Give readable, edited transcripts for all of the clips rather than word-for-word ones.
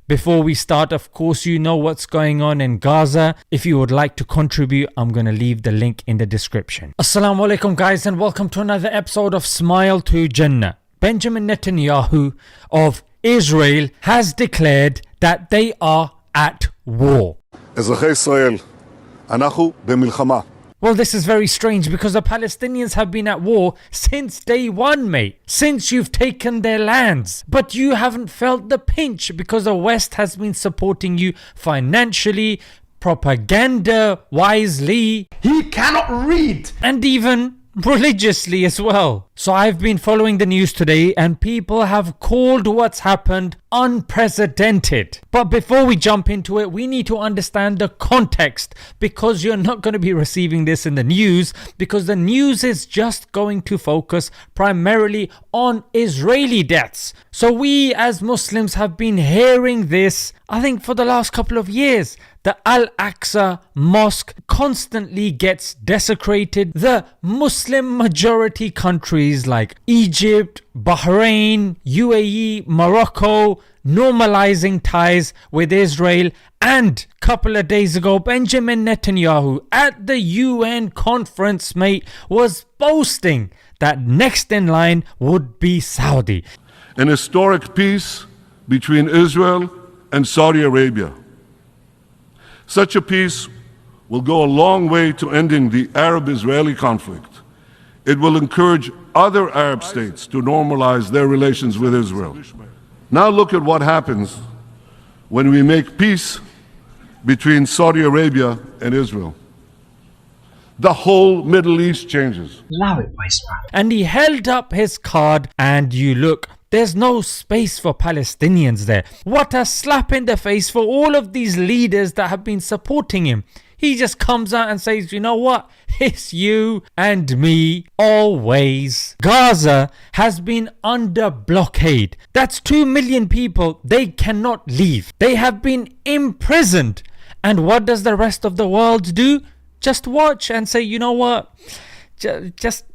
Before we start, of course, you know what's going on in Gaza. If you would like to contribute, I'm going to leave the link in the description. Assalamu alaikum guys, and welcome to another episode of Smile to Jannah. Benjamin Netanyahu of Israel has declared that they are at war. אזרחי ישראל, אנחנו במלחמה. Well, this is very strange because the Palestinians have been at war since day one, mate. Since you've taken their lands. But you haven't felt the pinch because the West has been supporting you financially, propaganda-wisely. He cannot read. And even religiously as well. So I've been following the news today and people have called what's happened unprecedented. But before we jump into it, we need to understand the context, because you're not going to be receiving this in the news, because the news is just going to focus primarily on Israeli deaths. So we as Muslims have been hearing this, I think, for the last couple of years. The Al-Aqsa Mosque constantly gets desecrated. The Muslim majority countries like Egypt, Bahrain, UAE, Morocco normalizing ties with Israel. And a couple of days ago, Benjamin Netanyahu at the UN conference, mate, was boasting that next in line would be Saudi. An historic peace between Israel and Saudi Arabia. Such a peace will go a long way to ending the Arab-Israeli conflict. It will encourage other Arab states to normalize their relations with Israel. Now look at what happens when we make peace between Saudi Arabia and Israel. The whole Middle East changes. Allow it, Vice Man. And he held up his card and you look, there's no space for Palestinians there. What a slap in the face for all of these leaders that have been supporting him. He just comes out and says, you know what? It's you and me always. Gaza has been under blockade. That's 2 million people. They cannot leave. They have been imprisoned. And what does the rest of the world do? Just watch and say, you know what? Just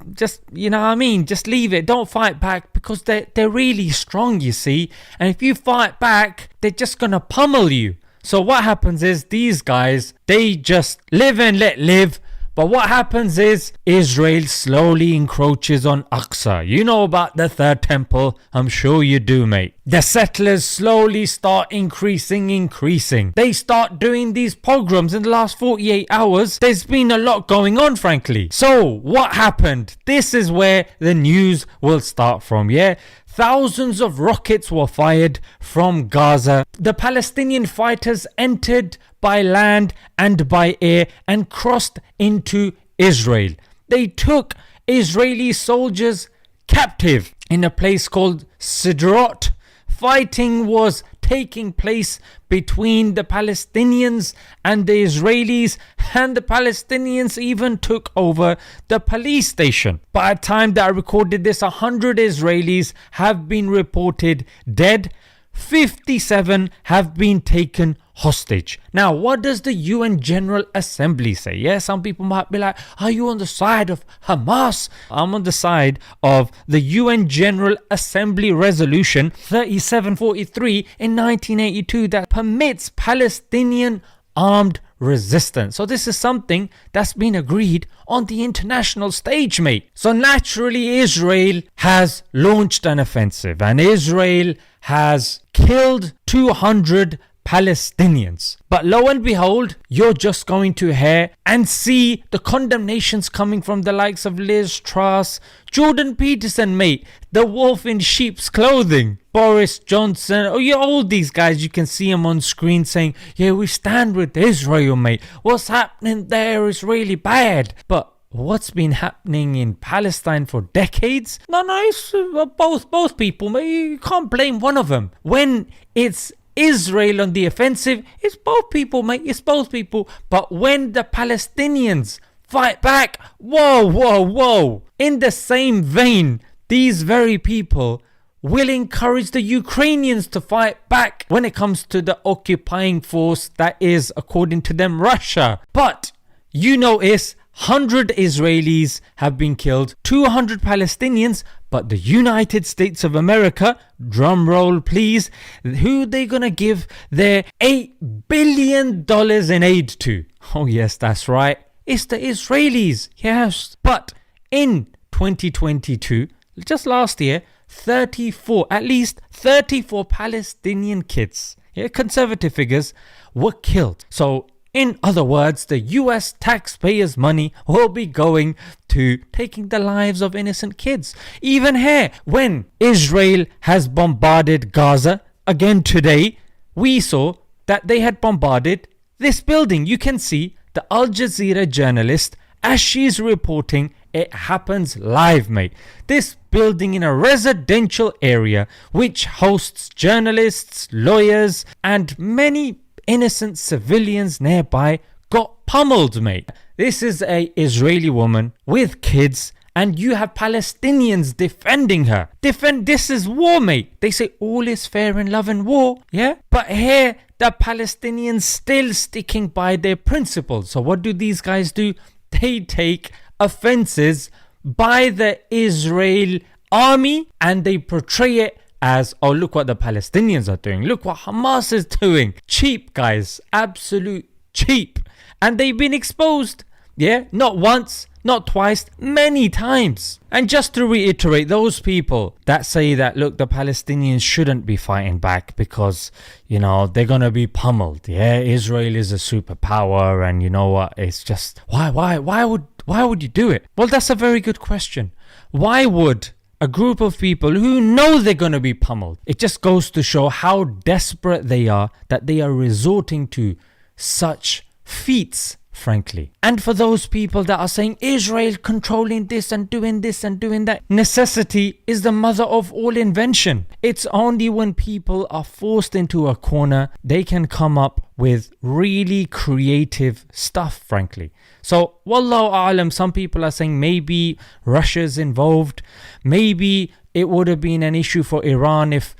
you know what I mean, just leave it, don't fight back, because they're really strong, you see, and if you fight back, they're just gonna pummel you. So what happens is these guys, they just live and let live. But what happens is Israel slowly encroaches on Aqsa. You know about the third temple, I'm sure you do, mate. The settlers slowly start increasing. They start doing these pogroms in the last 48 hours. There's been a lot going on, frankly. So what happened? This is where the news will start from, yeah? Thousands of rockets were fired from Gaza. The Palestinian fighters entered by land and by air and crossed into Israel. They took Israeli soldiers captive in a place called Sderot. Fighting was taking place between the Palestinians and the Israelis, and the Palestinians even took over the police station. By the time that I recorded this, 100 Israelis have been reported dead. 57 have been taken hostage. Now, what does the UN General Assembly say? Yeah, some people might be like, are you on the side of Hamas? I'm on the side of the UN General Assembly Resolution 3743 in 1982 that permits Palestinian armed resistance. So this is something that's been agreed on the international stage, mate. So naturally Israel has launched an offensive and Israel has killed 200 Palestinians. But lo and behold, you're just going to hear and see the condemnations coming from the likes of Liz Truss, Jordan Peterson, mate, the wolf in sheep's clothing, Boris Johnson, all these guys, you can see them on screen saying, yeah, we stand with Israel, mate. What's happening there is really bad. But what's been happening in Palestine for decades? No, it's both people, mate. You can't blame one of them. When it's Israel on the offensive, it's both people, mate. It's both people. But when the Palestinians fight back, whoa. In the same vein, these very people will encourage the Ukrainians to fight back when it comes to the occupying force that is, according to them, Russia. But you notice 100 Israelis have been killed, 200 Palestinians, but the United States of America, drum roll please, who they gonna give their $8 billion in aid to? Oh yes, that's right, it's the Israelis, yes. But in 2022, just last year, at least 34 Palestinian kids, conservative figures, were killed. So in other words, the US taxpayers' money will be going to taking the lives of innocent kids. Even here, when Israel has bombarded Gaza again today, we saw that they had bombarded this building. You can see the Al Jazeera journalist, as she's reporting, it happens live, mate. This building in a residential area which hosts journalists, lawyers, and many innocent civilians nearby got pummeled, mate. This is a Israeli woman with kids, and you have Palestinians defending her. This is war, mate. They say all is fair in love and war, yeah? But here, the Palestinians still sticking by their principles. So what do these guys do? They take offenses by the Israel army and they portray it as, oh, look what the Palestinians are doing. Look what Hamas is doing. Cheap, guys. Absolute cheap. And they've been exposed. Yeah, not once, not twice, many times. And just to reiterate, those people that say that, look, the Palestinians shouldn't be fighting back because, they're going to be pummeled. Yeah, Israel is a superpower, and you know what? It's just, why would you do it? Well, that's a very good question. Why would a group of people who know they're going to be pummeled? It just goes to show how desperate they are that they are resorting to such feats, frankly. And for those people that are saying Israel controlling this and doing that, necessity is the mother of all invention. It's only when people are forced into a corner they can come up with really creative stuff, frankly. So, wallahu a'lam, some people are saying maybe Russia's involved. Maybe it would have been an issue for Iran if,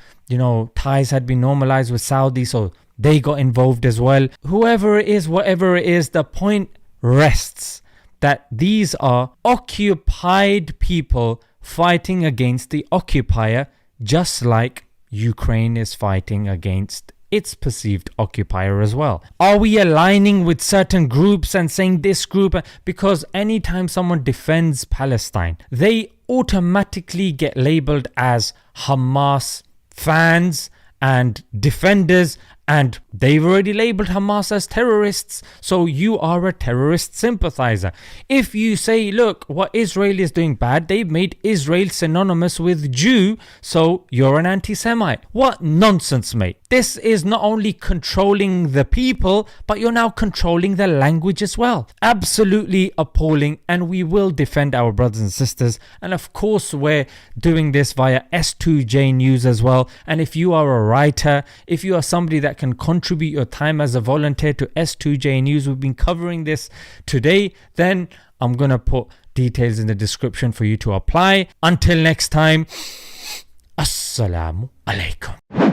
ties had been normalized with Saudi, so they got involved as well. Whoever it is, whatever it is, the point rests that these are occupied people fighting against the occupier, just like Ukraine is fighting against its perceived occupier as well. Are we aligning with certain groups and saying this group? Because anytime someone defends Palestine, they automatically get labeled as Hamas fans and defenders, and they've already labeled Hamas as terrorists, so you are a terrorist sympathizer. If you say, look, what Israel is doing bad, they've made Israel synonymous with Jew, so you're an anti-Semite. What nonsense, mate. This is not only controlling the people, but you're now controlling the language as well. Absolutely appalling, and we will defend our brothers and sisters. And of course, we're doing this via S2J News as well. And if you are a writer, if you are somebody that can contribute your time as a volunteer to S2J News, we've been covering this today, then I'm going to put details in the description for you to apply. Until next time, Assalamu alaikum.